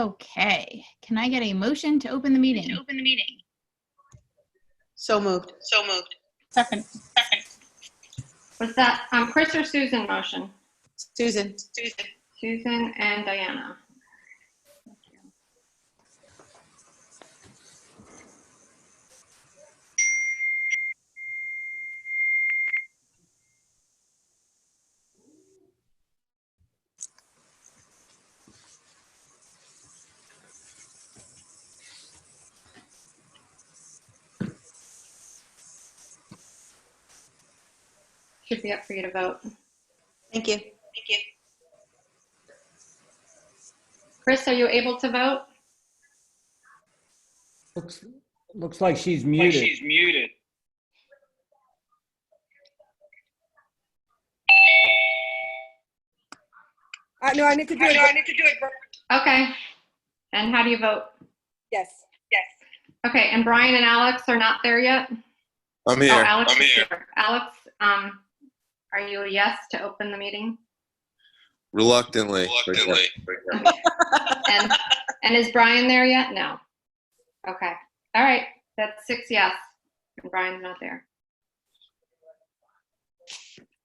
Okay, can I get a motion to open the meeting? So moved. Second. Was that Chris or Susan motion? Susan. Susan and Diana. Thank you. Should be up for you to vote. Thank you. Chris, are you able to vote? Looks like she's muted. No, I need to do it. Okay. And how do you vote? Yes. Okay, and Brian and Alex are not there yet? I'm here. Oh, Alex is here. Alex, are you a yes to open the meeting? Reluctantly. And is Brian there yet? No. Okay. All right. That's 6 yes. And Brian's not there.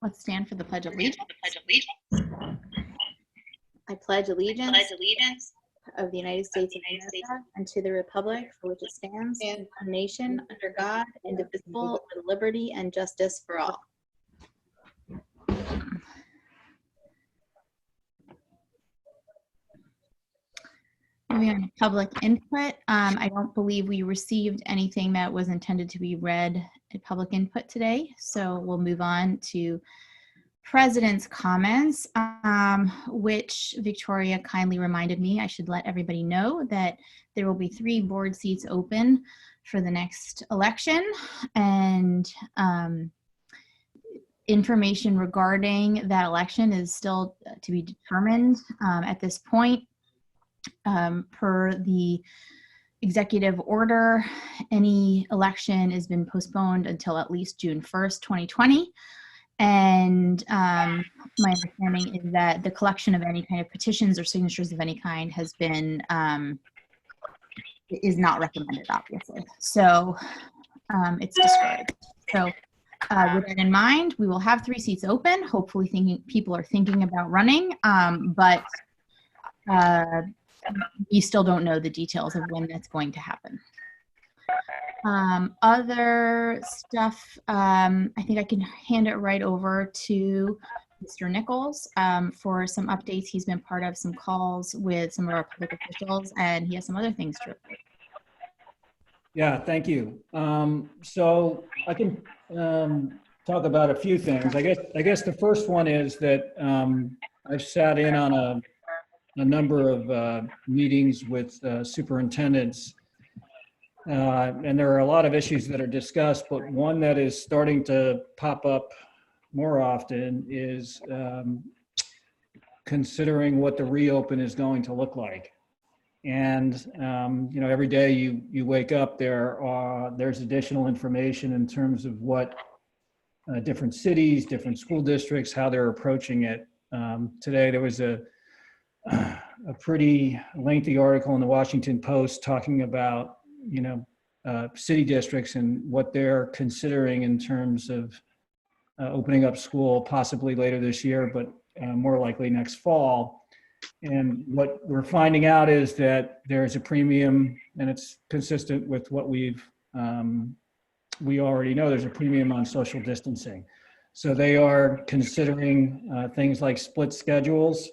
Let's stand for the Pledge of Allegiance. I pledge allegiance of the United States of America and to the republic for which it stands, one nation, under God, indivisible, with liberty and justice for all. Moving on to public input. I don't believe we received anything that was intended to be read at public input today, so we'll move on to President's comments, which Victoria kindly reminded me I should let everybody know that there will be 3 board seats open for the next election, and information regarding that election is still to be determined at this point. Per the executive order, any election has been postponed until at least June 1st, 2020. And my understanding is that the collection of any kind of petitions or signatures of any kind has been, is not recommended, obviously. So it's discouraged. So with that in mind, we will have 3 seats open. Hopefully people are thinking about running, but we still don't know the details of when that's going to happen. Other stuff, I think I can hand it right over to Mr. Nichols for some updates. He's been part of some calls with some of our public officials, and he has some other things to report. Yeah, thank you. So I can talk about a few things. I guess the first one is that I've sat in on a number of meetings with superintendents. And there are a lot of issues that are discussed, but one that is starting to pop up more often is considering what the reopen is going to look like. And every day you wake up, there's additional information in terms of what different cities, different school districts, how they're approaching it. Today there was a pretty lengthy article in the Washington Post talking about city districts and what they're considering in terms of opening up school possibly later this year, but more likely next fall. And what we're finding out is that there's a premium, and it's consistent with what we already know, there's a premium on social distancing. So they are considering things like split schedules.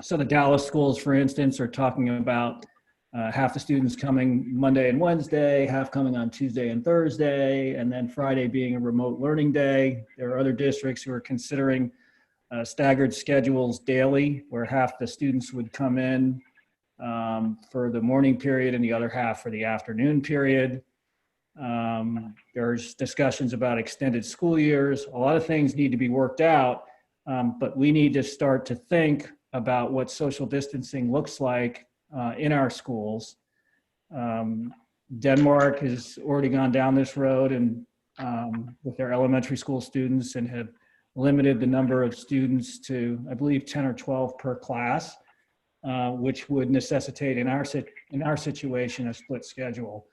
So the Dallas schools, for instance, are talking about half the students coming Monday and Wednesday, half coming on Tuesday and Thursday, and then Friday being a remote learning day. There are other districts who are considering staggered schedules daily, where half the students would come in for the morning period and the other half for the afternoon period. There's discussions about extended school years. A lot of things need to be worked out, but we need to start to think about what social distancing looks like in our schools. Denmark has already gone down this road and with their elementary school students and have limited the number of students to, I believe, 10 or 12 per class. which would necessitate in our situation a split schedule.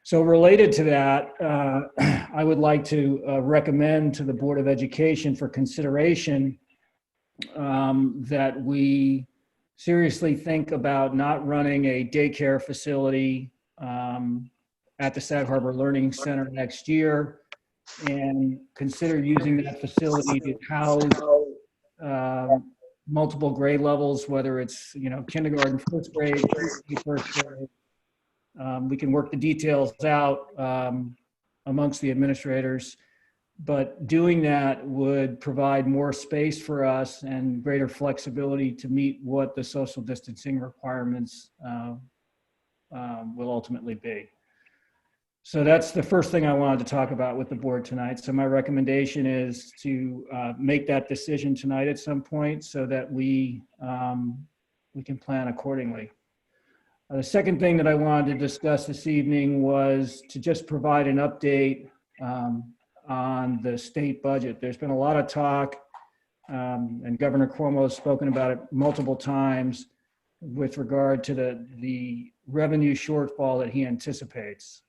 So related to that, I would like to recommend to the Board of Education for consideration that we seriously think about not running a daycare facility at the Sag Harbor Learning Center next year, and consider using that facility to house multiple grade levels, whether it's kindergarten, first grade, first grade. We can work the details out amongst the administrators, but doing that would provide more space for us and greater flexibility to meet what the social distancing requirements will ultimately be. So that's the first thing I wanted to talk about with the board tonight. So my recommendation is to make that decision tonight at some point so that we can plan accordingly. The second thing that I wanted to discuss this evening was to just provide an update on the state budget. There's been a lot of talk, and Governor Cuomo has spoken about it multiple times with regard to the revenue shortfall that he anticipates.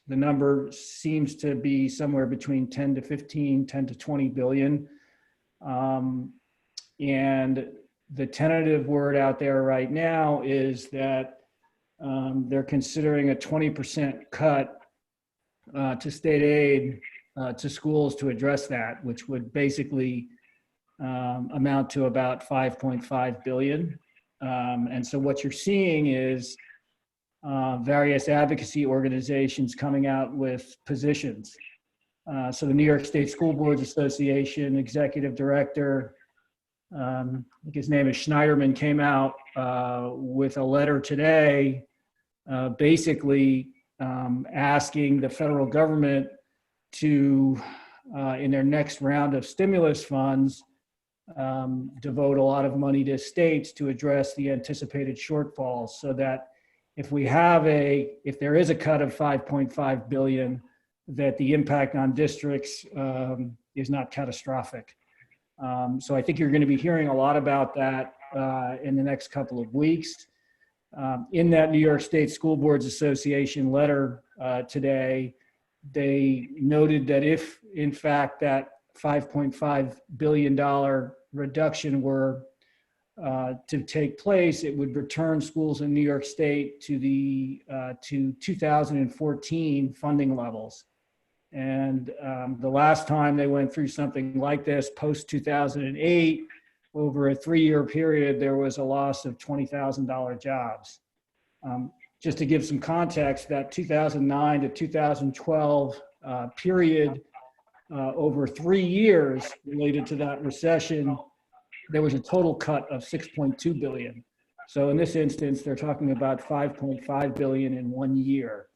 The number seems to be somewhere between 10 to 15, 10 to 20 billion. And the tentative word out there right now is that they're considering a 20% cut to state aid to schools to address that, which would basically amount to about 5.5 billion. And so what you're seeing is various advocacy organizations coming out with positions. So the New York State School Boards Association executive director, I think his name is Schneiderman, came out with a letter today basically asking the federal government to, in their next round of stimulus funds, devote a lot of money to states to address the anticipated shortfalls, so that if there is a cut of 5.5 billion, that the impact on districts is not catastrophic. So I think you're going to be hearing a lot about that in the next couple of weeks. In that New York State School Boards Association letter today, they noted that if, in fact, that $5.5 billion reduction were to take place, it would return schools in New York State to the 2014 funding levels. And the last time they went through something like this, post 2008, over a 3-year period, there was a loss of $20,000 jobs. Just to give some context, that 2009 to 2012 period, over 3 years related to that recession, there was a total cut of 6.2 billion. So in this instance, they're talking about 5.5 billion in 1 year.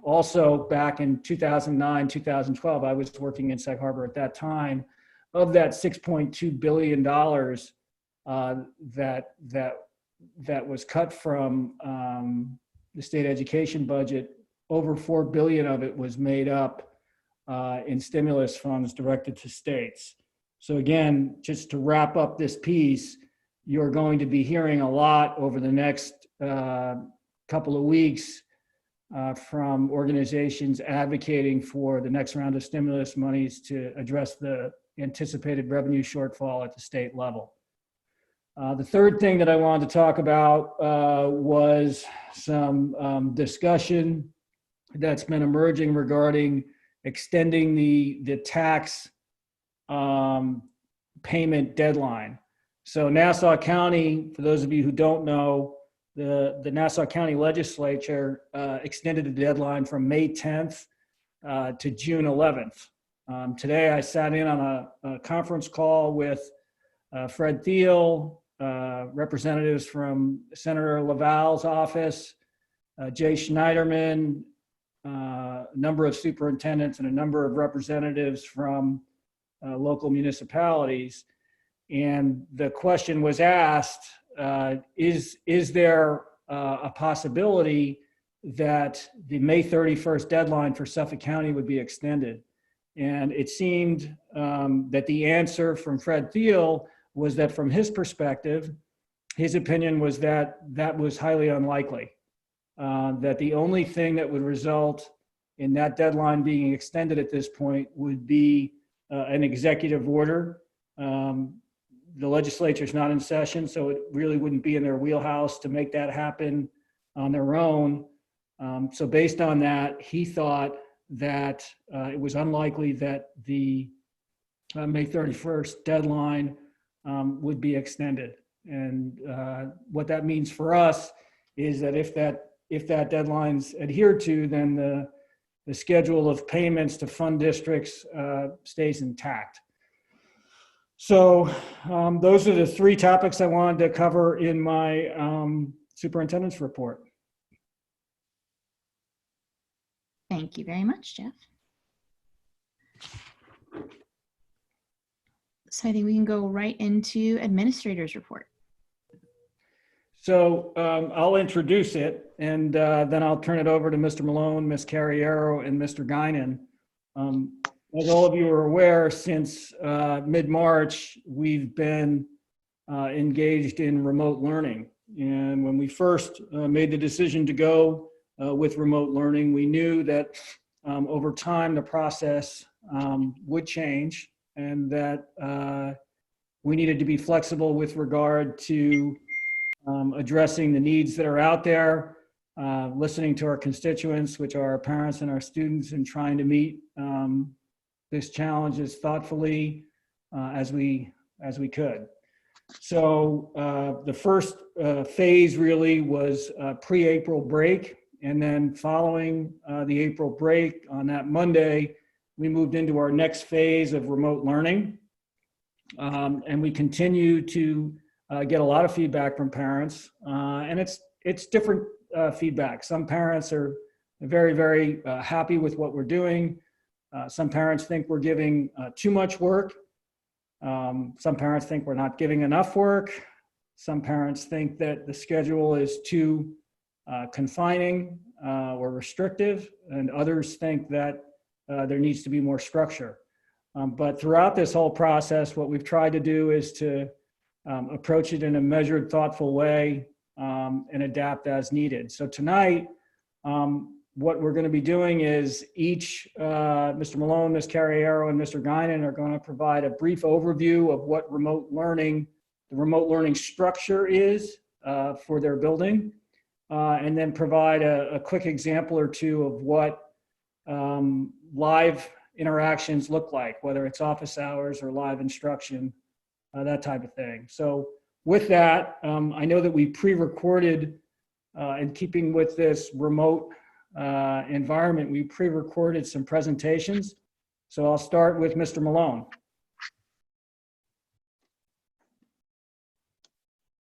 Also, back in 2009, 2012, I was working in Sag Harbor at that time. Of that $6.2 billion that was cut from the state education budget, over 4 billion of it was made up in stimulus funds directed to states. So again, just to wrap up this piece, you're going to be hearing a lot over the next couple of weeks from organizations advocating for the next round of stimulus monies to address the anticipated revenue shortfall at the state level. The third thing that I wanted to talk about was some discussion that's been emerging regarding extending the tax payment deadline. So Nassau County, for those of you who don't know, the Nassau County Legislature extended the deadline from May 10th to June 11th. Today I sat in on a conference call with Fred Thiel, representatives from Senator Lavalle's office, Jay Schneiderman, a number of superintendents, and a number of representatives from local municipalities. And the question was asked, is there a possibility that the May 31st deadline for Suffolk County would be extended? And it seemed that the answer from Fred Thiel was that from his perspective, his opinion was that that was highly unlikely, that the only thing that would result in that deadline being extended at this point would be an executive order. The legislature is not in session, so it really wouldn't be in their wheelhouse to make that happen on their own. So based on that, he thought that it was unlikely that the May 31st deadline would be extended. And what that means for us is that if that deadline's adhered to, then the schedule of payments to fund districts stays intact. So those are the three topics I wanted to cover in my superintendent's report. Thank you very much, Jeff. So I think we can go right into administrator's report. So I'll introduce it, and then I'll turn it over to Mr. Malone, Ms. Carriero, and Mr. Guinan. As all of you are aware, since mid-March, we've been engaged in remote learning. And when we first made the decision to go with remote learning, we knew that over time the process would change, and that we needed to be flexible with regard to addressing the needs that are out there, listening to our constituents, which are our parents and our students, and trying to meet this challenge as thoughtfully as we could. So the first phase really was pre-April break, and then following the April break on that Monday, we moved into our next phase of remote learning, and we continue to get a lot of feedback from parents, and it's different feedback. Some parents are very, very happy with what we're doing. Some parents think we're giving too much work. Some parents think we're not giving enough work. Some parents think that the schedule is too confining or restrictive, and others think that there needs to be more structure. But throughout this whole process, what we've tried to do is to approach it in a measured, thoughtful way and adapt as needed. So tonight, what we're going to be doing is each, Mr. Malone, Ms. Carriero, and Mr. Guinan are going to provide a brief overview of what the remote learning structure is for their building, and then provide a quick example or two of what live interactions look like, whether it's office hours or live instruction, that type of thing. So with that, I know that we pre-recorded, in keeping with this remote environment, we pre-recorded some presentations. So I'll start with Mr. Malone.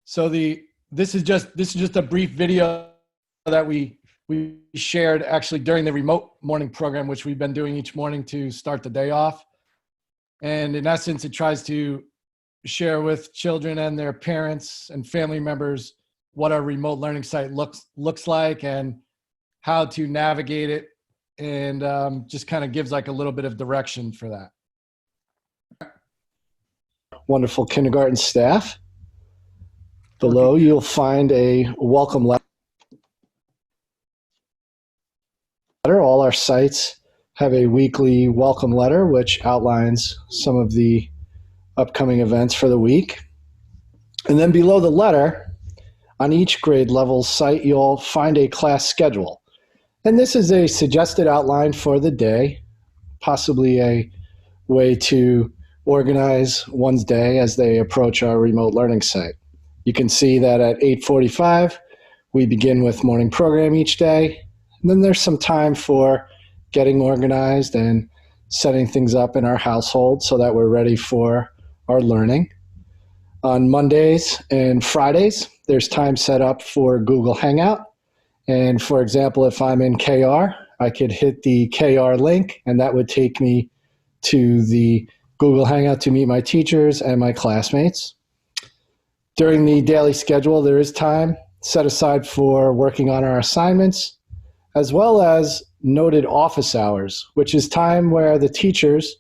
So this is just a brief video that we shared actually during the remote morning program, which we've been doing each morning to start the day off. And in essence, it tries to share with children and their parents and family members what our remote learning site looks like and how to navigate it, and just kind of gives like a little bit of direction for that. Wonderful kindergarten staff. Below, you'll find a welcome letter. All our sites have a weekly welcome letter, which outlines some of the upcoming events for the week. And then below the letter, on each grade level site, you'll find a class schedule. And this is a suggested outline for the day, possibly a way to organize one's day as they approach our remote learning site. You can see that at 8:45, we begin with morning program each day. And then there's some time for getting organized and setting things up in our household so that we're ready for our learning. On Mondays and Fridays, there's time set up for Google Hangout. And for example, if I'm in KR, I could hit the KR link, and that would take me to the Google Hangout to meet my teachers and my classmates. During the daily schedule, there is time set aside for working on our assignments, as well as noted office hours, which is time where the teachers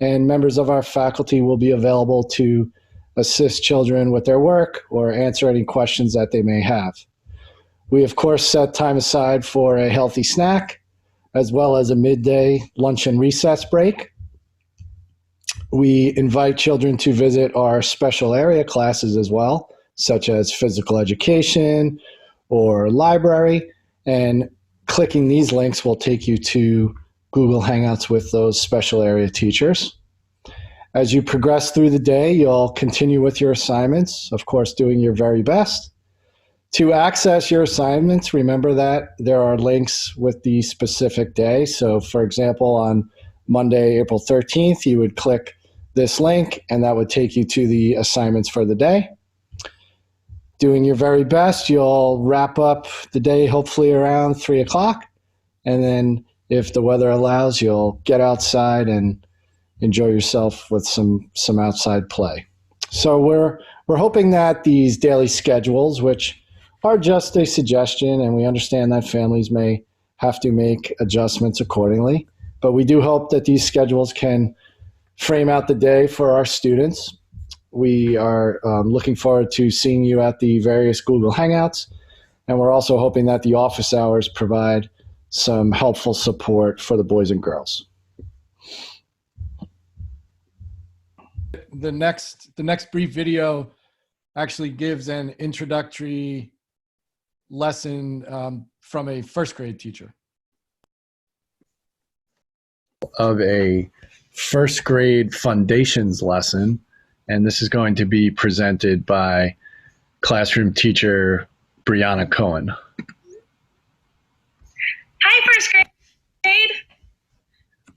and members of our faculty will be available to assist children with their work, or answer any questions that they may have. We, of course, set time aside for a healthy snack, as well as a midday lunch and recess break. We invite children to visit our special area classes as well, such as physical education or library, and clicking these links will take you to Google Hangouts with those special area teachers. As you progress through the day, you'll continue with your assignments, of course, doing your very best. To access your assignments, remember that there are links with the specific day. So, for example, on Monday, April 13th, you would click this link, and that would take you to the assignments for the day. Doing your very best, you'll wrap up the day hopefully around 3 o'clock. And then if the weather allows, you'll get outside and enjoy yourself with some outside play. So we're hoping that these daily schedules, which are just a suggestion, and we understand that families may have to make adjustments accordingly, but we do hope that these schedules can frame out the day for our students. We are looking forward to seeing you at the various Google Hangouts, and we're also hoping that the office hours provide some helpful support for the boys and girls. The next brief video actually gives an introductory lesson from a first grade teacher. Of a first grade foundations lesson, and this is going to be presented by classroom teacher Brianna Cohen. Hi, first grade.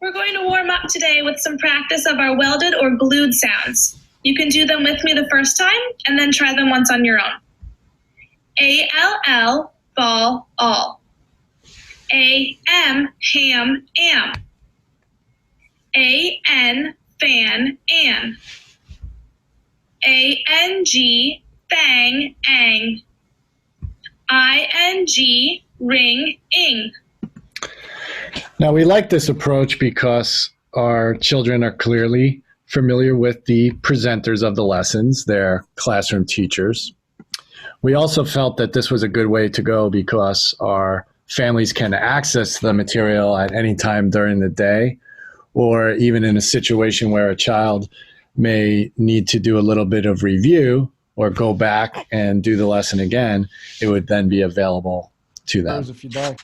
We're going to warm up today with some practice of our welded or glued sounds. You can do them with me the first time and then try them once on your own. A-L-L, ball, all. A-M, ham, am. A-N, fan, an. A-N-G, bang, ang. I-N-G, ring, ing. Now, we like this approach because our children are clearly familiar with the presenters of the lessons, their classroom teachers. We also felt that this was a good way to go because our families can access the material at any time during the day, or even in a situation where a child may need to do a little bit of review or go back and do the lesson again, it would then be available to them. If you die.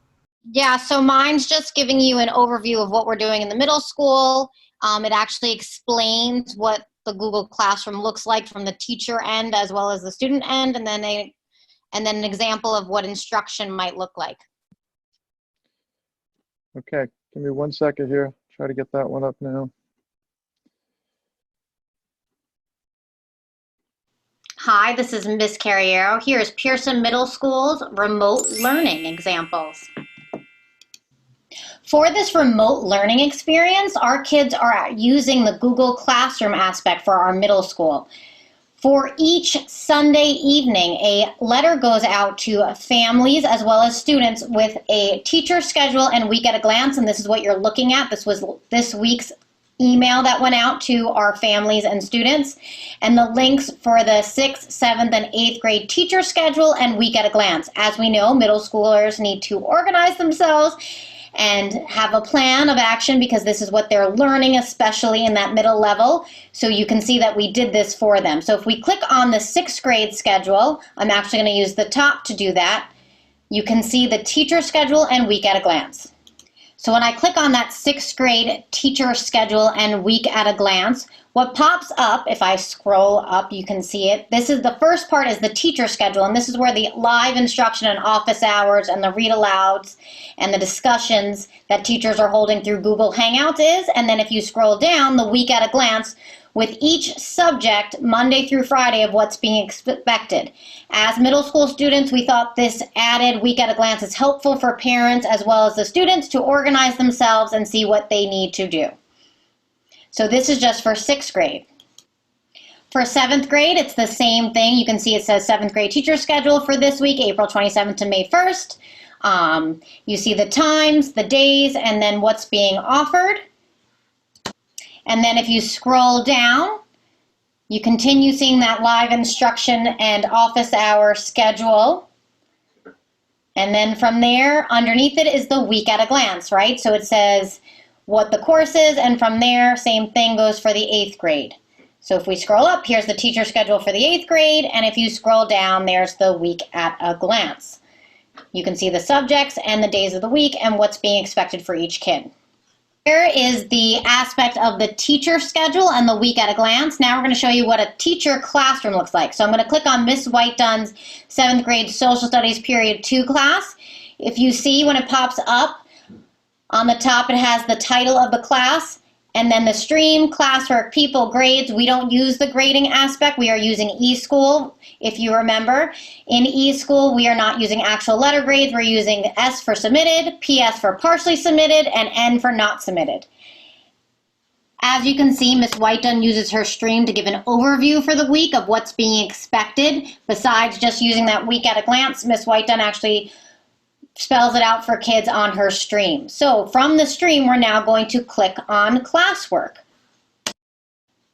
Yeah, so mine's just giving you an overview of what we're doing in the middle school. It actually explains what the Google Classroom looks like from the teacher end as well as the student end, and then an example of what instruction might look like. Okay, give me 1 second here. Try to get that one up now. Hi, this is Miss Carriero. Here's Pearson Middle School's remote learning examples. For this remote learning experience, our kids are using the Google Classroom aspect for our middle school. For each Sunday evening, a letter goes out to families as well as students with a teacher schedule and week at a glance, and this is what you're looking at. This was this week's email that went out to our families and students, and the links for the 6th, 7th, and 8th grade teacher schedule and week at a glance. As we know, middle schoolers need to organize themselves and have a plan of action because this is what they're learning, especially in that middle level. So you can see that we did this for them. So if we click on the 6th grade schedule, I'm actually going to use the top to do that. You can see the teacher schedule and week at a glance. So when I click on that 6th grade teacher schedule and week at a glance, what pops up, if I scroll up, you can see it. This is the first part is the teacher schedule, and this is where the live instruction and office hours and the read alouds and the discussions that teachers are holding through Google Hangouts is. And then if you scroll down, the week at a glance with each subject Monday through Friday of what's being expected. As middle school students, we thought this added week at a glance is helpful for parents as well as the students to organize themselves and see what they need to do. So this is just for 6th grade. For 7th grade, it's the same thing. You can see it says 7th grade teacher schedule for this week, April 27th to May 1st. You see the times, the days, and then what's being offered. And then if you scroll down, You continue seeing that live instruction and office hour schedule. And then from there, underneath it is the week at a glance, right? So it says what the course is, and from there, same thing goes for the 8th grade. So if we scroll up, here's the teacher schedule for the 8th grade, and if you scroll down, there's the week at a glance. You can see the subjects and the days of the week and what's being expected for each kid. Here is the aspect of the teacher schedule and the week at a glance. Now we're going to show you what a teacher classroom looks like. So I'm going to click on Miss White Dunn's 7th grade Social Studies Period 2 class. If you see when it pops up, on the top it has the title of the class, and then the stream, classwork, people, grades. We don't use the grading aspect. We are using eSchool. If you remember, in eSchool, we are not using actual letter grades. We're using S for submitted, PS for partially submitted, and N for not submitted. As you can see, Ms. White Dunn uses her stream to give an overview for the week of what's being expected. Besides just using that week at a glance, Ms. White Dunn actually spells it out for kids on her stream. So from the stream, we're now going to click on classwork.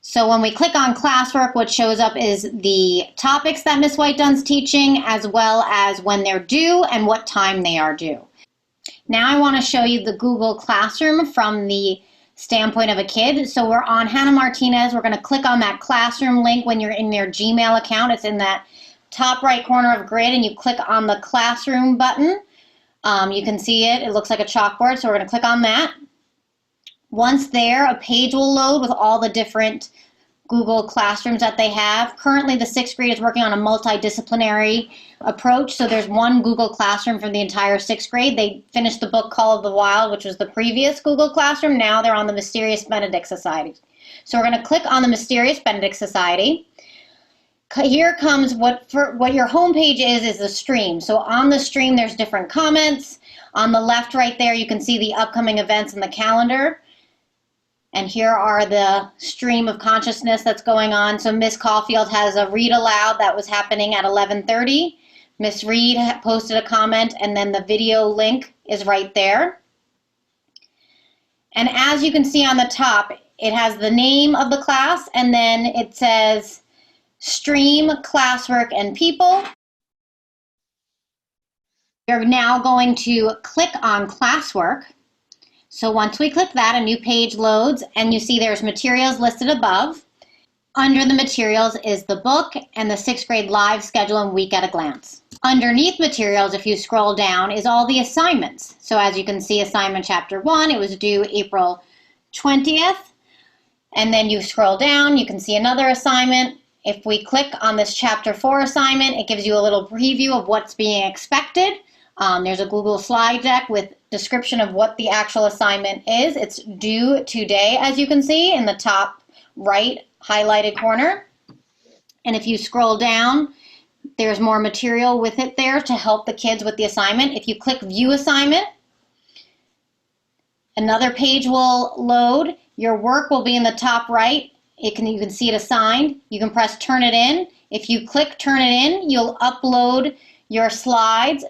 So when we click on classwork, what shows up is the topics that Ms. White Dunn's teaching, as well as when they're due and what time they are due. Now I want to show you the Google Classroom from the standpoint of a kid. So we're on Hannah Martinez. We're going to click on that classroom link when you're in your Gmail account. It's in that top right corner of grid, and you click on the classroom button. You can see it. It looks like a chalkboard, so we're going to click on that. Once there, a page will load with all the different Google Classrooms that they have. Currently, the 6th grade is working on a multidisciplinary approach, so there's one Google Classroom for the entire 6th grade. They finished the book Call of the Wild, which was the previous Google Classroom. Now they're on the Mysterious Benedict Society. So we're going to click on the Mysterious Benedict Society. Here comes what your home page is the stream. So on the stream, there's different comments. On the left right there, you can see the upcoming events in the calendar. And here are the stream of consciousness that's going on. So Miss Caulfield has a read aloud that was happening at 11:30. Miss Reed posted a comment, and then the video link is right there. And as you can see on the top, it has the name of the class, and then it says stream, classwork, and people. You're now going to click on classwork. So once we click that, a new page loads, and you see there's materials listed above. Under the materials is the book and the 6th grade live schedule and week at a glance. Underneath materials, if you scroll down, is all the assignments. So as you can see, assignment chapter 1, it was due April 20th. And then you scroll down, you can see another assignment. If we click on this chapter 4 assignment, it gives you a little preview of what's being expected. There's a Google slide deck with description of what the actual assignment is. It's due today, as you can see in the top right highlighted corner. And if you scroll down, there's more material with it there to help the kids with the assignment. If you click View Assignment, another page will load. Your work will be in the top right. You can see it assigned. You can press Turn It In. If you click Turn It In, you'll upload your slides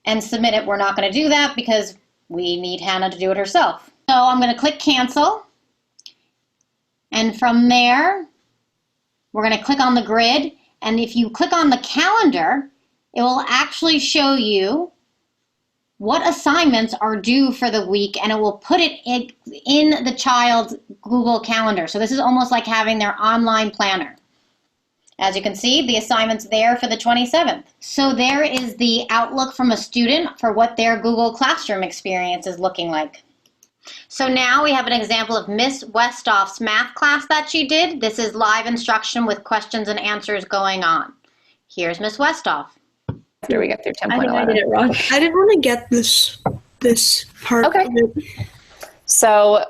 and submit it. We're not going to do that because we need Hannah to do it herself. So I'm going to click Cancel. And from there, we're going to click on the grid. And if you click on the calendar, it will actually show you what assignments are due for the week, and it will put it in the child's Google Calendar. So this is almost like having their online planner. As you can see, the assignment's there for the 27th. So there is the outlook from a student for what their Google Classroom experience is looking like. So now we have an example of Miss Westhoff's math class that she did. This is live instruction with questions and answers going on. Here's Miss Westhoff. After we get through 10.11. I think I did it wrong. I didn't really get this part Okay. of it. So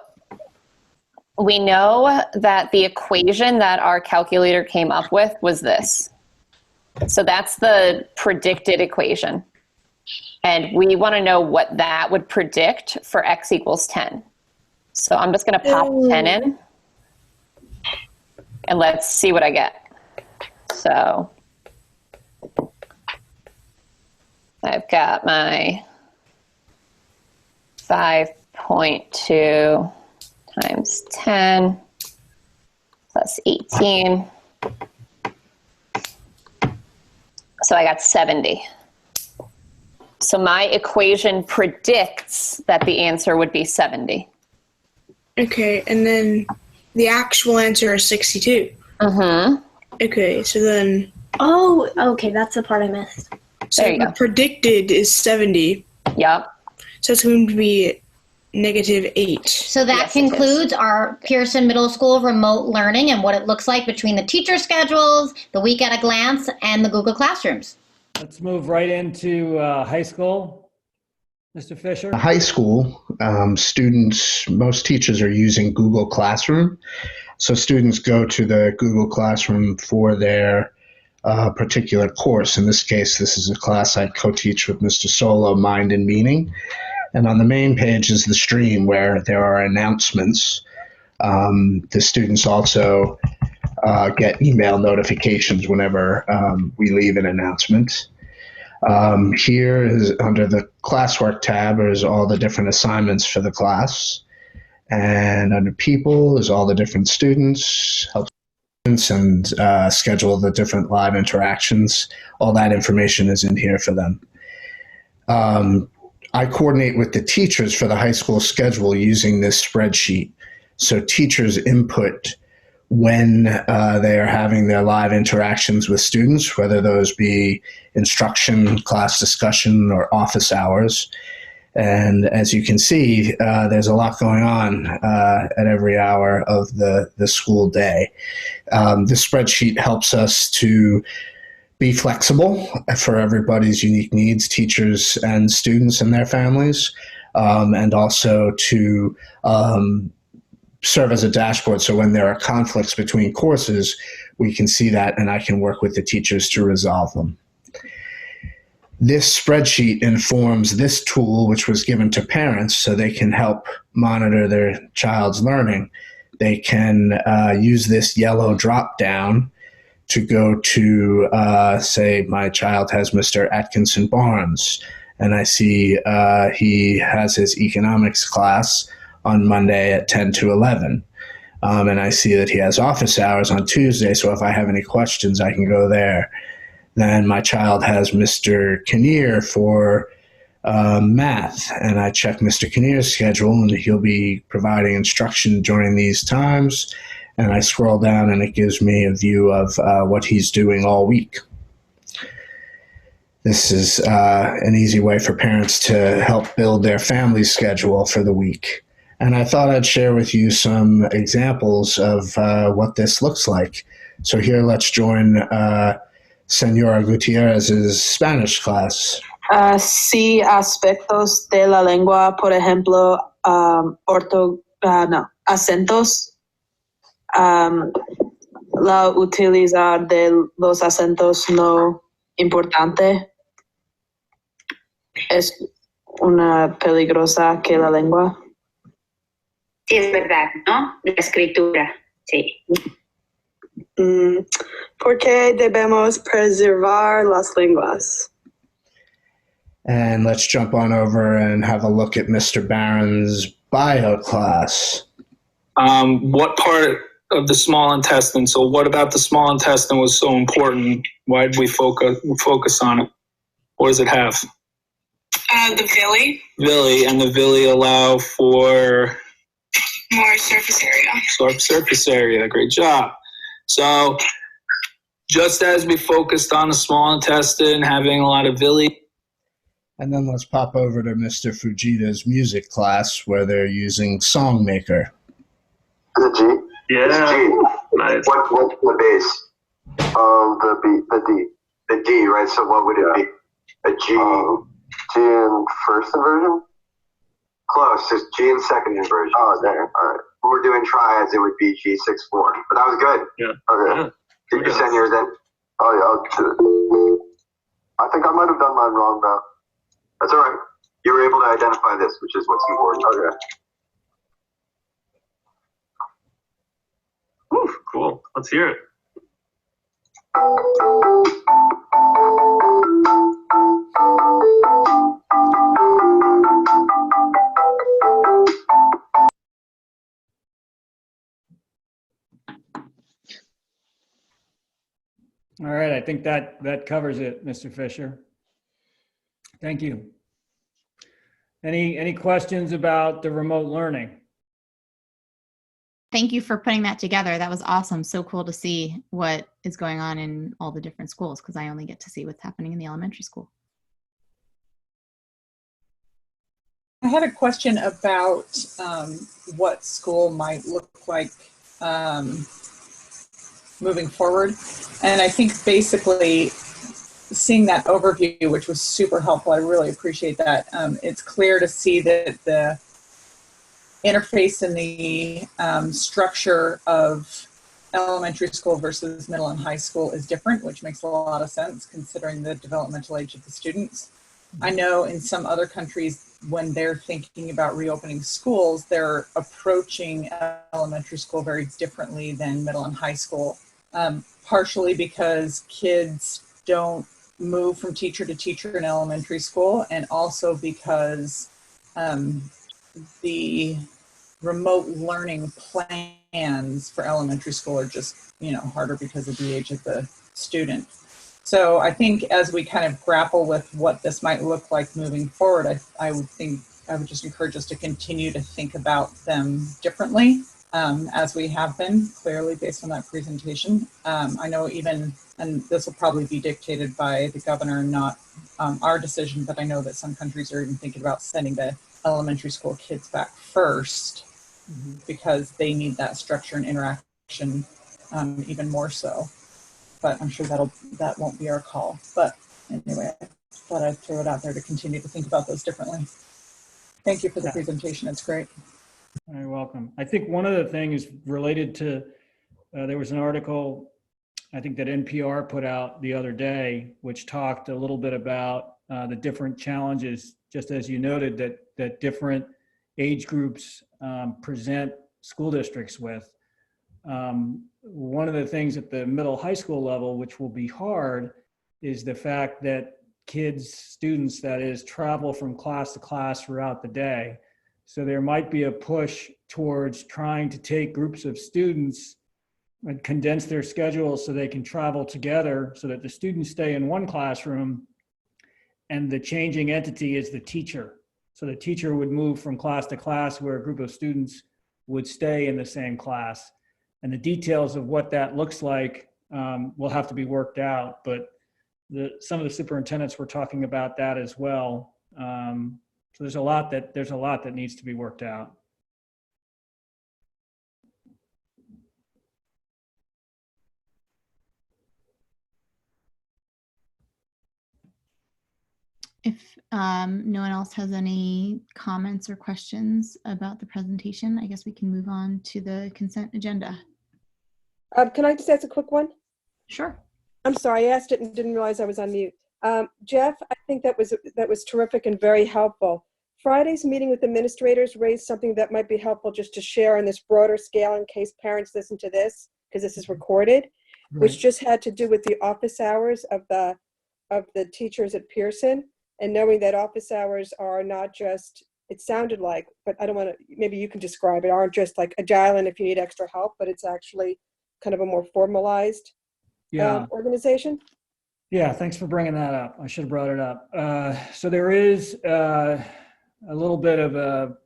we know that the equation that our calculator came up with was this. So that's the predicted equation. And we want to know what that would predict for x equals 10. So I'm just going to pop 10 in. And let's see what I get. So I've got my 5.2 times 10 plus 18 So I got 70. So my equation predicts that the answer would be 70. Okay, and then the actual answer is 62. Mm-hmm. Okay, so then Oh, okay, that's the part I missed. There you the go. predicted is 70. Yep. So it's going to be -8. So that Yes, it is. concludes our Pearson Middle School remote learning and what it looks like between the teacher schedules, the week at a glance, and the Google Classrooms. Let's move right into high school. Mr. Fisher? High school, most teachers are using Google Classroom. So students go to the Google Classroom for their particular course. In this case, this is a class I co-teach with Mr. Solo, Mind and Meaning. And on the main page is the stream where there are announcements. The students also get email notifications whenever we leave an announcement. Here is under the classwork tab is all the different assignments for the class. And under people is all the different students, help students and schedule the different live interactions. All that information is in here for them. I coordinate with the teachers for the high school schedule using this spreadsheet. So teachers input when they are having their live interactions with students, whether those be instruction, class discussion, or office hours. And as you can see, there's a lot going on at every hour of the school day. The spreadsheet helps us to be flexible for everybody's unique needs, teachers and students and their families, and also to serve as a dashboard. So when there are conflicts between courses, we can see that and I can work with the teachers to resolve them. This spreadsheet informs this tool, which was given to parents so they can help monitor their child's learning. They can use this yellow drop down to go to, say, my child has Mr. Atkinson Barnes, and I see he has his economics class on Monday at 10 to 11. And I see that he has office hours on Tuesday, so if I have any questions, I can go there. Then my child has Mr. Kinnear for math, and I check Mr. Kinnear's schedule, and he'll be providing instruction during these times. And I scroll down, and it gives me a view of what he's doing all week. This is an easy way for parents to help build their family schedule for the week. And I thought I'd share with you some examples of what this looks like. So here, let's join Senora Gutierrez's Spanish class. Sí, aspectos de la lengua, por ejemplo, acentos. La utilizar de los acentos no importante es una peligrosa que la lengua. Sí, es verdad, ¿no? La escritura, sí. ¿Por qué debemos preservar las lenguas? And let's jump on over and have a look at Mr. Barron's bio class. What part of the small intestine? So what about the small intestine was so important? Why did we focus on it? What does it have? The villi. Villi, and the villi allow for More surface area. Surface area, great job. So just as we focused on the small intestine, having a lot of villi. And then let's pop over to Mr. Fujita's music class where they're using Songmaker. Is it G? Yeah. It's G. Nice. What's the bass? The D, right? So what would it be? A G. G in first inversion? Close. It's G in second inversion. Oh, there. All right. When we're doing triads, it would be G6/4. But that was good. Yeah. Okay. Yeah. Did you send yours in? Oh, yeah. I'll do it. I think I might have done mine wrong, though. That's all right. You were able to identify this, which is what's important. Okay. Ooh, cool. Let's hear it. All right, I think that covers it, Mr. Fisher. Thank you. Any questions about the remote learning? Thank you for putting that together. That was awesome. So cool to see what is going on in all the different schools, because I only get to see what's happening in the elementary school. I had a question about what school might look like moving forward. And I think basically seeing that overview, which was super helpful, I really appreciate that. It's clear to see that the interface and the structure of elementary school versus middle and high school is different, which makes a lot of sense considering the developmental age of the students. I know in some other countries, when they're thinking about reopening schools, they're approaching elementary school very differently than middle and high school, partially because kids don't move from teacher to teacher in elementary school, and also because the remote learning plans for elementary school are just, harder because of the age of the student. So I think as we kind of grapple with what this might look like moving forward, I would just encourage us to continue to think about them differently, as we have been, clearly based on that presentation. I know and this will probably be dictated by the governor, not our decision, but I know that some countries are even thinking about sending the elementary school kids back first, because they need that structure and interaction even more so. But I'm sure that won't be our call. But anyway, I thought I'd throw it out there to continue to think about those differently. Thank you for the presentation. It's great. You're welcome. I think one of the things related to, there was an article, I think that NPR put out the other day, which talked a little bit about the different challenges, just as you noted, that different age groups present school districts with. One of the things at the middle high school level, which will be hard, is the fact that students, that is, travel from class to class throughout the day. So there might be a push towards trying to take groups of students and condense their schedules so they can travel together, so that the students stay in one classroom and the changing entity is the teacher. So the teacher would move from class to class where a group of students would stay in the same class. And the details of what that looks like will have to be worked out. But some of the superintendents were talking about that as well. So there's a lot that needs to be worked out. If no one else has any comments or questions about the presentation, I guess we can move on to the consent agenda. Can I just ask a quick one? Sure. I'm sorry, I asked it and didn't realize I was on mute. Jeff, I think that was terrific and very helpful. Friday's meeting with administrators raised something that might be helpful just to share on this broader scale in case parents listen to this, because this is recorded, which just had to do with the office hours of the teachers at Pearson, and knowing that office hours are not just, it sounded like, but I don't want to, maybe you can describe it, aren't just like agile and if you need extra help, but it's actually kind of a more formalized organization. Yeah, thanks for bringing that up. I should have brought it up. So there is a little bit of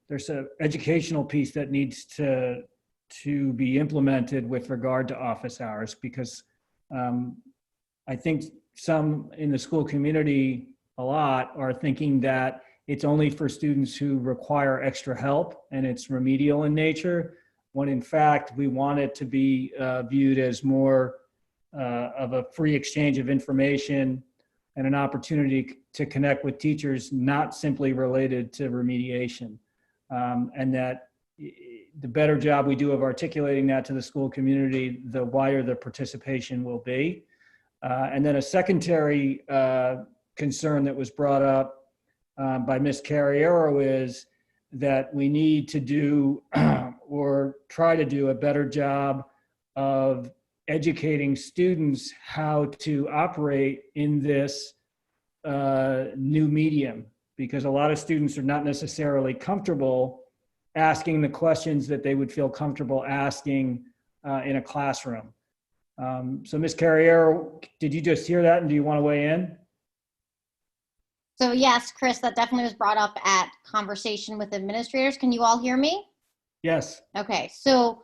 there's an educational piece that needs to be implemented with regard to office hours, because I think some in the school community a lot are thinking that it's only for students who require extra help and it's remedial in nature, when in fact we want it to be viewed as more of a free exchange of information and an opportunity to connect with teachers, not simply related to remediation. And that the better job we do of articulating that to the school community, the wider the participation will be. And then a secondary concern that was brought up by Ms. Carriero is that we need to do or try to do a better job of educating students how to operate in this new medium, because a lot of students are not necessarily comfortable asking the questions that they would feel comfortable asking in a classroom. So Ms. Carriero, did you just hear that and do you want to weigh in? So yes, Chris, that definitely was brought up at conversation with administrators. Can you all hear me? Yes. Okay, so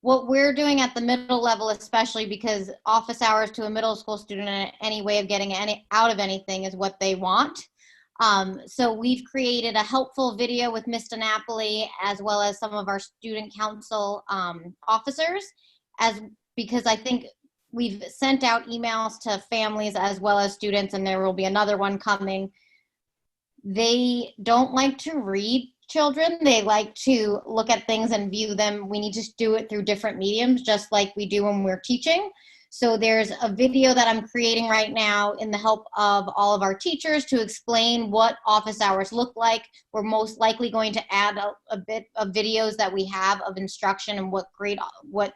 what we're doing at the middle level, especially because office hours to a middle school student and any way of getting out of anything is what they want. So we've created a helpful video with Ms. DiNapoli as well as some of our student council officers, because I think we've sent out emails to families as well as students, and there will be another one coming. They don't like to read children. They like to look at things and view them. We need to do it through different mediums, just like we do when we're teaching. So there's a video that I'm creating right now in the help of all of our teachers to explain what office hours look like. We're most likely going to add a bit of videos that we have of instruction and what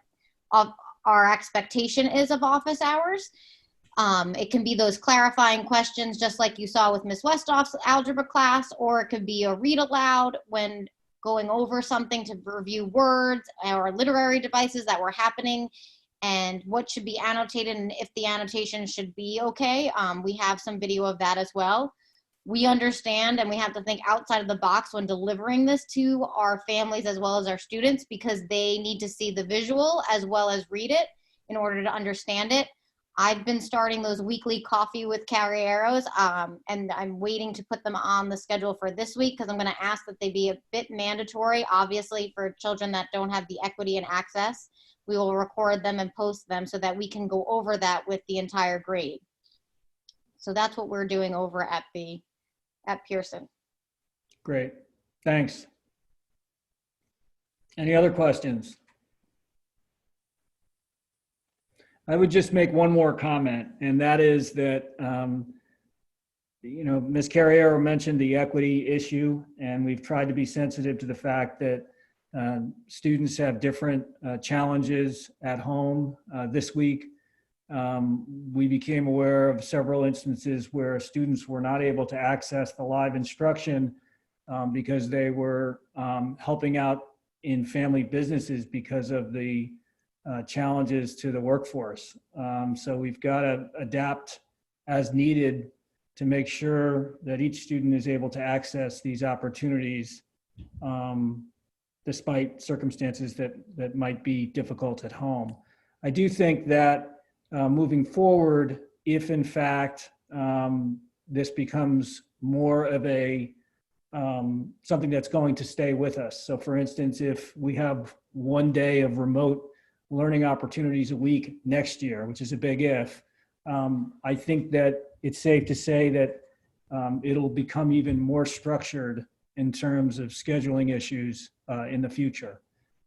our expectation is of office hours. It can be those clarifying questions, just like you saw with Ms. Westhoff's algebra class, or it could be a read aloud when going over something to review words or literary devices that were happening and what should be annotated and if the annotation should be okay. We have some video of that as well. We understand and we have to think outside of the box when delivering this to our families as well as our students, because they need to see the visual as well as read it in order to understand it. I've been starting those weekly coffee with Carrieros, and I'm waiting to put them on the schedule for this week because I'm going to ask that they be a bit mandatory, obviously, for children that don't have the equity and access. We will record them and post them so that we can go over that with the entire grade. So that's what we're doing over at Pearson. Great, thanks. Any other questions? I would just make one more comment, and that is that, Ms. Carriero mentioned the equity issue, and we've tried to be sensitive to the fact that students have different challenges at home. This week, we became aware of several instances where students were not able to access the live instruction because they were helping out in family businesses because of the challenges to the workforce. So we've got to adapt as needed to make sure that each student is able to access these opportunities despite circumstances that might be difficult at home. I do think that moving forward, if in fact this becomes more of a something that's going to stay with us. So for instance, if we have one day of remote learning opportunities a week next year, which is a big if, I think that it's safe to say that it'll become even more structured in terms of scheduling issues in the future.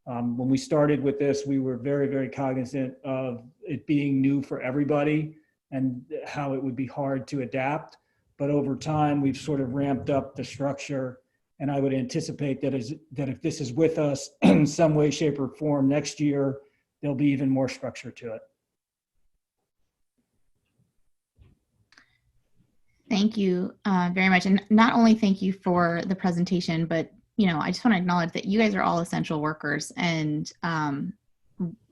When we started with this, we were very, very cognizant of it being new for everybody and how it would be hard to adapt. But over time, we've sort of ramped up the structure, and I would anticipate that if this is with us in some way, shape, or form next year, there'll be even more structure to it. Thank you very much. And not only thank you for the presentation, but I just want to acknowledge that you guys are all essential workers, and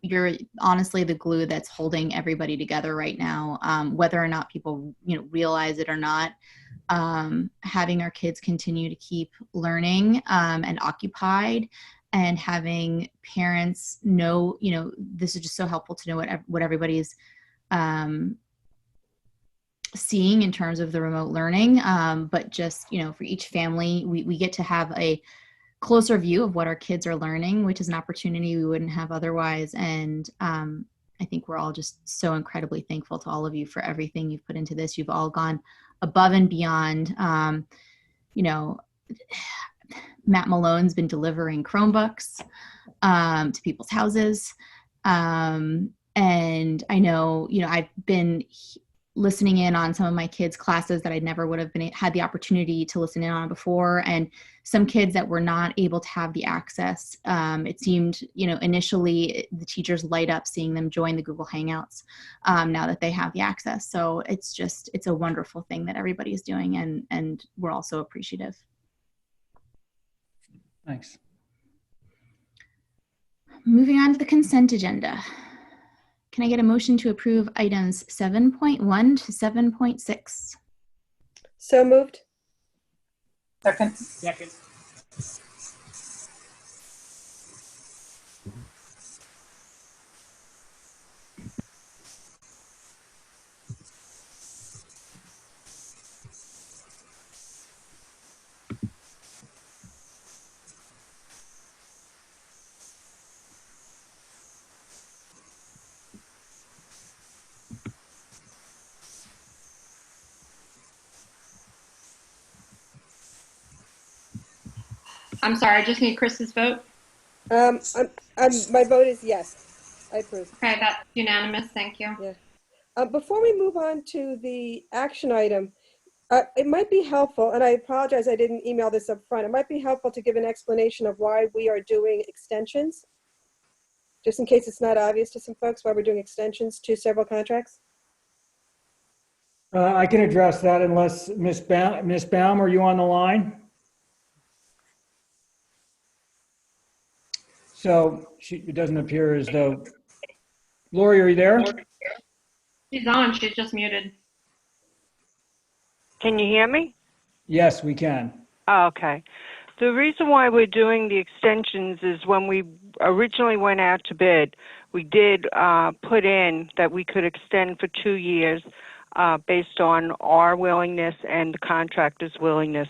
you're honestly the glue that's holding everybody together right now, whether or not people realize it or not. Having our kids continue to keep learning and occupied, and having parents know, this is just so helpful to know what everybody's seeing in terms of the remote learning. But just, for each family, we get to have a closer view of what our kids are learning, which is an opportunity we wouldn't have otherwise. And I think we're all just so incredibly thankful to all of you for everything you've put into this. You've all gone above and beyond. Matt Malone's been delivering Chromebooks to people's houses. And I know, I've been listening in on some of my kids' classes that I never would have had the opportunity to listen in on before. And some kids that were not able to have the access. It seemed, initially the teachers light up seeing them join the Google Hangouts now that they have the access. So it's a wonderful thing that everybody's doing, and we're also appreciative. Thanks. Moving on to the consent agenda. Can I get a motion to approve items 7.1 to 7.6? So moved. Second. I'm sorry, I just need Chris's vote. My vote is yes. I approve. Okay, that's unanimous. Thank you. Yeah. Before we move on to the action item, it might be helpful, and I apologize I didn't email this up front. It might be helpful to give an explanation of why we are doing extensions, just in case it's not obvious to some folks why we're doing extensions to several contracts. I can address that unless Ms. Baum, are you on the line? So it doesn't appear as though. Lori, are you there? She's on. She's just muted. Can you hear me? Yes, we can. Oh, okay. The reason why we're doing the extensions is when we originally went out to bid, we did put in that we could extend for 2 years based on our willingness and the contractor's willingness.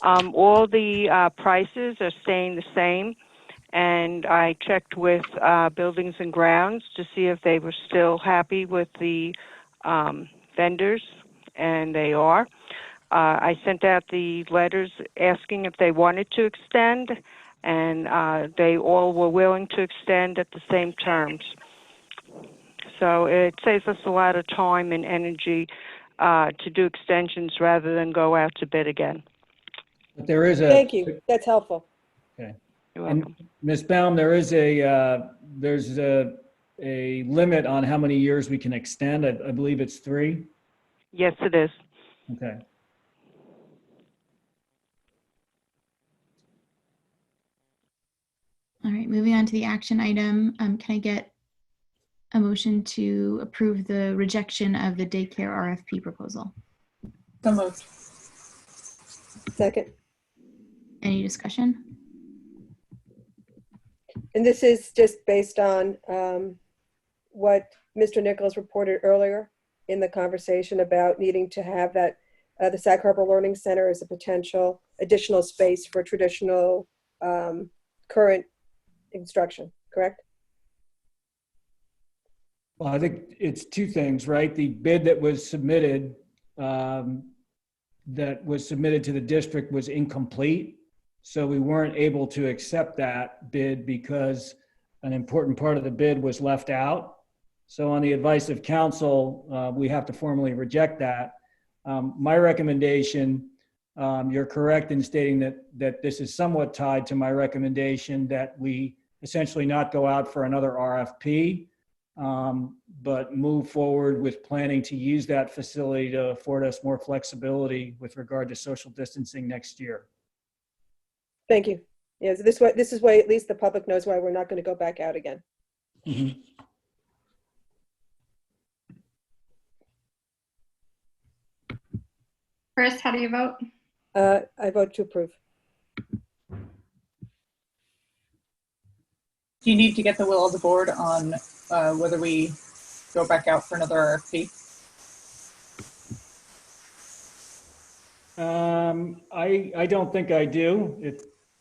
All the prices are staying the same, and I checked with Buildings and Grounds to see if they were still happy with the vendors, and they are. I sent out the letters asking if they wanted to extend, and they all were willing to extend at the same terms. So it saves us a lot of time and energy to do extensions rather than go out to bid again. But there is a. Thank you. That's helpful. Okay. You're welcome. Ms. Baum, there is there's a limit on how many years we can extend. I believe it's 3. Yes, it is. Okay. All right, moving on to the action item. Can I get a motion to approve the rejection of the daycare RFP proposal? So moved. Second. Any discussion? And this is just based on what Mr. Nichols reported earlier in the conversation about needing to have that the Sag Harbor Learning Center as a potential additional space for traditional current instruction, correct? Well, I think it's 2 things, right? The bid that was submitted to the district was incomplete. So we weren't able to accept that bid because an important part of the bid was left out. So on the advice of council, we have to formally reject that. My recommendation, you're correct in stating that this is somewhat tied to my recommendation that we essentially not go out for another RFP, but move forward with planning to use that facility to afford us more flexibility with regard to social distancing next year. Thank you. Yes, this is why at least the public knows why we're not going to go back out again. Mm-hmm. Chris, how do you vote? I vote to approve. Do you need to get the will of the board on whether we go back out for another RFP? I don't think I do.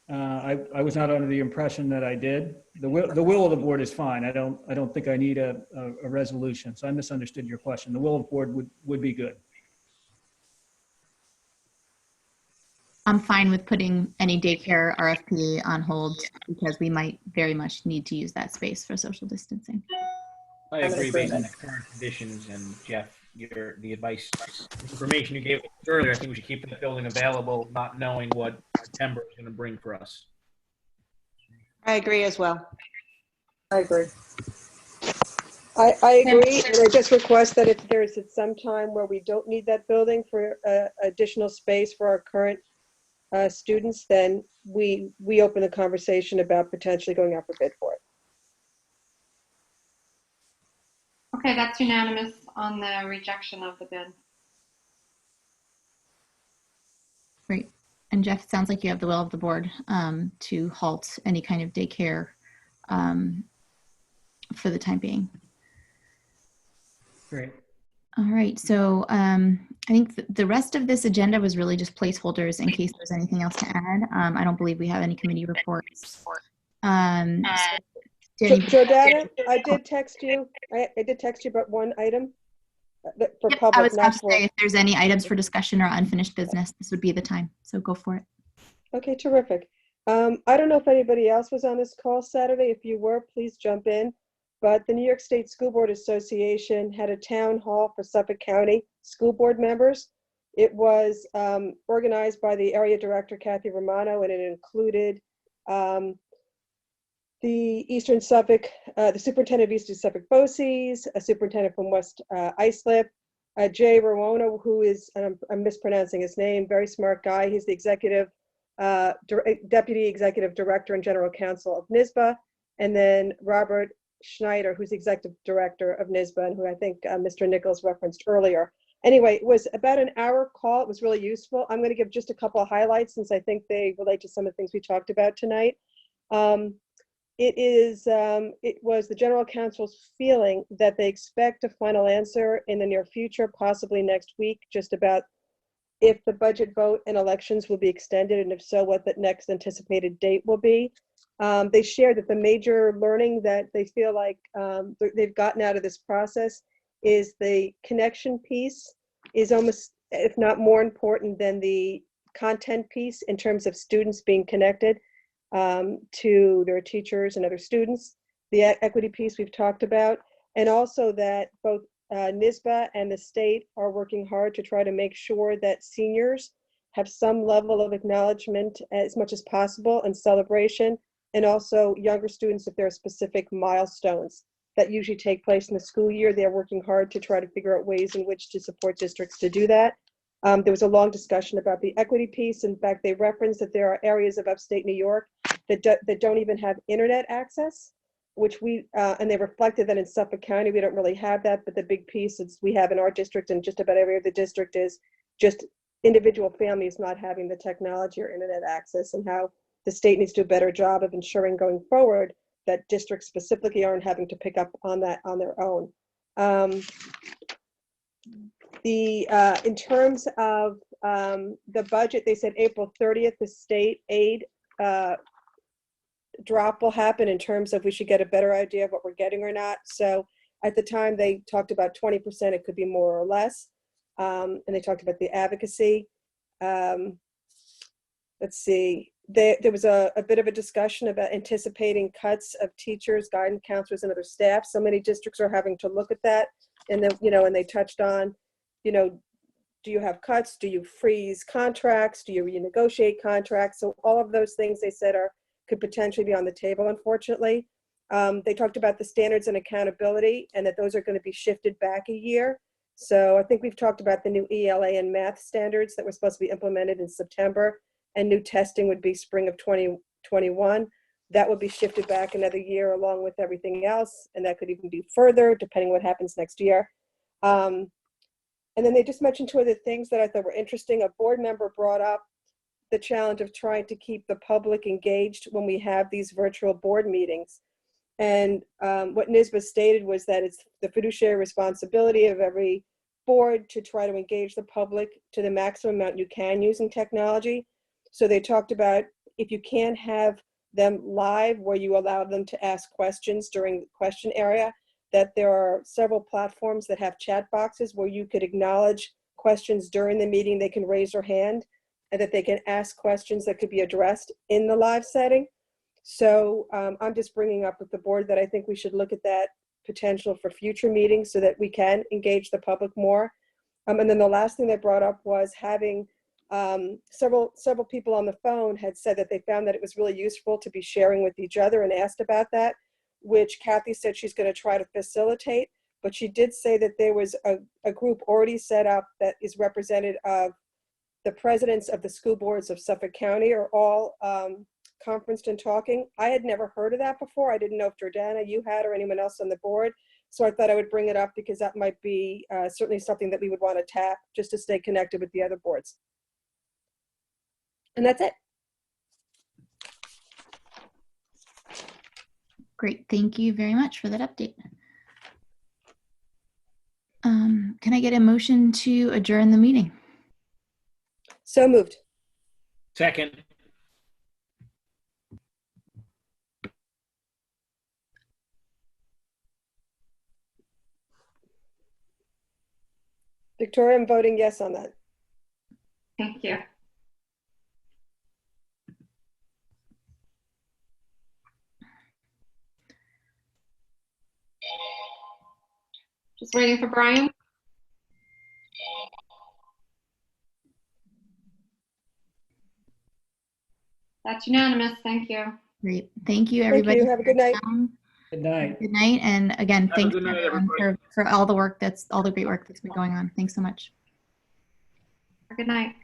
I was not under the impression that I did. The will of the board is fine. I don't think I need a resolution. So I misunderstood your question. The will of the board would be good. I'm fine with putting any daycare RFP on hold because we might very much need to use that space for social distancing. I agree based on the current conditions, and Jeff, the advice, information you gave earlier, I think we should keep that building available, not knowing what September is going to bring for us. I agree as well. I agree. I agree, and I just request that if there is some time where we don't need that building for additional space for our current students, then we open a conversation about potentially going out for bid for it. Okay, that's unanimous on the rejection of the bid. Great. And Jeff, it sounds like you have the will of the board to halt any kind of daycare for the time being. Great. All right, so I think the rest of this agenda was really just placeholders in case there's anything else to add. I don't believe we have any committee reports. Jordana, I did text you. I did text you about one item for Yep, public, I was about not to for. say if there's any items for discussion or unfinished business, this would be the time. So go for it. Okay, terrific. I don't know if anybody else was on this call Saturday. If you were, please jump in. But the New York State School Board Association had a town hall for Suffolk County school board members. It was organized by the area director, Kathy Romano, and it included the Eastern Suffolk, the superintendent of Eastern Suffolk BOCES, a superintendent from West Islip, Jay Rowona, who is, I'm mispronouncing his name, very smart guy. He's the executive, deputy executive director and general counsel of NYSBA, and then Robert Schneider, who's the executive director of NYSBA, and who I think Mr. Nichols referenced earlier. Anyway, it was about an hour call. It was really useful. I'm going to give just a couple of highlights since I think they relate to some of the things we talked about tonight. It was the general counsel's feeling that they expect a final answer in the near future, possibly next week, just about if the budget vote and elections will be extended, and if so, what the next anticipated date will be. They shared that the major learning that they feel like they've gotten out of this process is the connection piece is almost, if not more important than the content piece in terms of students being connected to their teachers and other students. The equity piece we've talked about, and also that both NYSBA and the state are working hard to try to make sure that seniors have some level of acknowledgement as much as possible and celebration, and also younger students if there are specific milestones that usually take place in the school year. They're working hard to try to figure out ways in which to support districts to do that. There was a long discussion about the equity piece. In fact, they referenced that there are areas of upstate New York that don't even have internet access, which and they reflected that in Suffolk County, we don't really have that, but the big piece we have in our district and just about every other district is just individual families not having the technology or internet access, and how the state needs to do a better job of ensuring going forward that districts specifically aren't having to pick up on that on their own. In terms of the budget, they said April 30th, the state aid drop will happen in terms of we should get a better idea of what we're getting or not. So at the time they talked about 20%, it could be more or less. And they talked about the advocacy. Let's see, there was a bit of a discussion about anticipating cuts of teachers, guidance counselors, and other staff. So many districts are having to look at that. And then, and they touched on, do you have cuts? Do you freeze contracts? Do you renegotiate contracts? So all of those things they said could potentially be on the table, unfortunately. They talked about the standards and accountability, and that those are going to be shifted back a year. So I think we've talked about the new ELA and math standards that were supposed to be implemented in September, and new testing would be spring of 2021. That would be shifted back another year along with everything else, and that could even be further depending what happens next year. And then they just mentioned two other things that I thought were interesting. A board member brought up the challenge of trying to keep the public engaged when we have these virtual board meetings. And what NYSBA stated was that it's the fiduciary responsibility of every board to try to engage the public to the maximum amount you can using technology. So they talked about if you can't have them live where you allow them to ask questions during the question area, that there are several platforms that have chat boxes where you could acknowledge questions during the meeting. They can raise their hand, and that they can ask questions that could be addressed in the live setting. So I'm just bringing up with the board that I think we should look at that potential for future meetings so that we can engage the public more. And then the last thing they brought up was having several people on the phone had said that they found that it was really useful to be sharing with each other, and asked about that, which Kathy said she's going to try to facilitate. But she did say that there was a group already set up that is representative of the presidents of the school boards of Suffolk County are all conferenced and talking. I had never heard of that before. I didn't know if Jordana, you had, or anyone else on the board, So I thought I would bring it up because that might be certainly something that we would want to tap just to stay connected with the other boards. And that's it. Great. Thank you very much for that update. Can I get a motion to adjourn the meeting? So moved. Second. Victoria, I'm voting yes on that. Thank you. Just waiting for Brian. That's unanimous. Thank you. Great. Thank you, everybody. Thank you. Have a good night. Good night. Good night. And again, Have a thanks good night, everyone for all the work all the great work that's been going on. Thanks so much. Good night.